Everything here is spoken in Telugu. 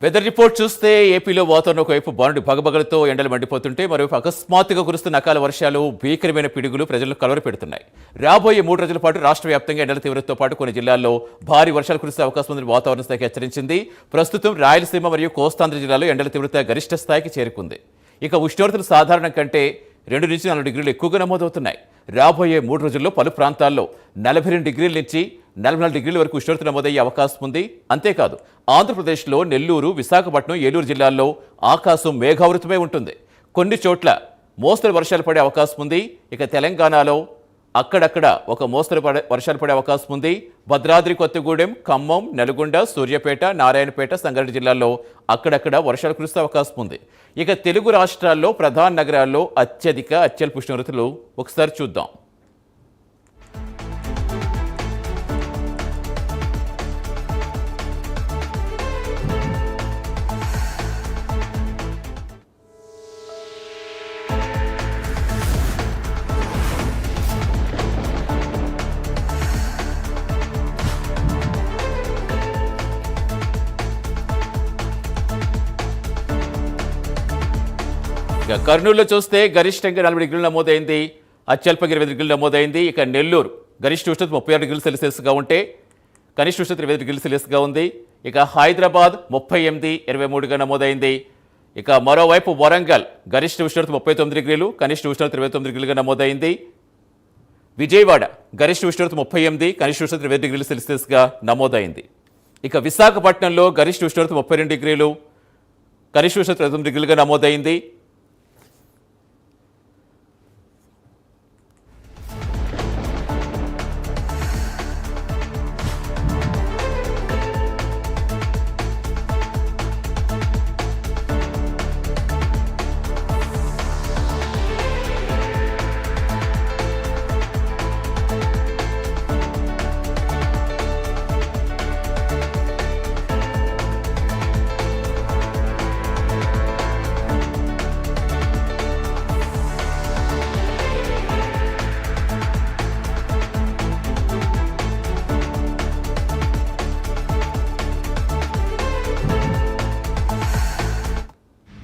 వెదర్ రిపోర్ట్ చూస్తే ఏపీలో వాతావరణం ఒకవైపు బారుడి భగభగలతో ఎండలు మండిపోతుంటే మరోవైపు అకస్మాత్తుగా కురుస్తున్న అకాల వర్షాలు భీకరమైన పిడుగులు ప్రజలను కలవరపెడుతున్నాయి. రాబోయే 3 రోజుల పాటు రాష్ట్ర వ్యాప్తంగా ఎండల తీవ్రతతో పాటు కొన్ని జిల్లాల్లో భారీ వర్షాలు కురిసే అవకాశం ఉందని వాతావరణ శాఖ హెచ్చరించింది. ప్రస్తుతం రాయలసీమ మరియు కోస్తాంధ్ర జిల్లాలో ఎండల తీవ్రత గరిష్ట స్థాయికి చేరుకుంది. ఇక ఉష్ణోగ్రతలు సాధారణం కంటే 2 నుంచి 4 డిగ్రీలు ఎక్కువగా నమోదవుతున్నాయి. రాబోయే 3 రోజుల్లో పలు ప్రాంతాల్లో 42 డిగ్రీల నుంచి 44 డిగ్రీల వరకు ఉష్ణోగ్రత నమోదయ్యే అవకాశం ఉంది. అంతేకాదు ఆంధ్రప్రదేశ్లో నెల్లూరు, విశాఖపట్నం, ఏలూరు జిల్లాల్లో ఆకాశం మేఘావృతమై ఉంటుంది. కొన్ని చోట్ల మోస్తరు వర్షాలు పడే అవకాశం ఉంది. ఇక తెలంగాణలో అక్కడక్కడ ఒక మోస్తరు వర్షాలు పడే అవకాశం ఉంది. భద్రాద్రి కొత్తగూడెం, ఖమ్మం, నల్గొండ, సూర్యాపేట, నారాయణపేట, సంగారెడ్డి జిల్లాల్లో అక్కడక్కడ వర్షాలు కురిసే అవకాశం ఉంది. ఇక తెలుగు రాష్ట్రాల్లో ప్రధాన నగరాల్లో అత్యల్ప ఉష్ణోగ్రతలు ఒకసారి చూద్దాం. కర్నూలులో చూస్తే గరిష్టంగా 40 డిగ్రీలు నమోదైంది. అత్యల్పంగా 20 డిగ్రీలు నమోదైంది. ఇక నెల్లూరు గరిష్ట ఉష్ణోగ్రత 36 డిగ్రీలు సెల్సియస్గా ఉంటే కనిష్ట ఉష్ణోగ్రత 25 డిగ్రీలు సెల్సియస్గా ఉంది. ఇక హైదరాబాద్ 38, 23గా నమోదైంది. ఇక మరోవైపు వరంగల్ గరిష్ట ఉష్ణోగ్రత 39 డిగ్రీలు, కనిష్ట ఉష్ణోగ్రత 29 డిగ్రీలుగా నమోదైంది. విజయవాడ గరిష్ట ఉష్ణోగ్రత 38, కనిష్ట ఉష్ణోగ్రత 20 డిగ్రీలు సెల్సియస్గా నమోదైంది. ఇక విశాఖపట్నంలో గరిష్ట ఉష్ణోగ్రత 32 డిగ్రీలు, కనిష్ట ఉష్ణోగ్రత 29 డిగ్రీలుగా నమోదైంది.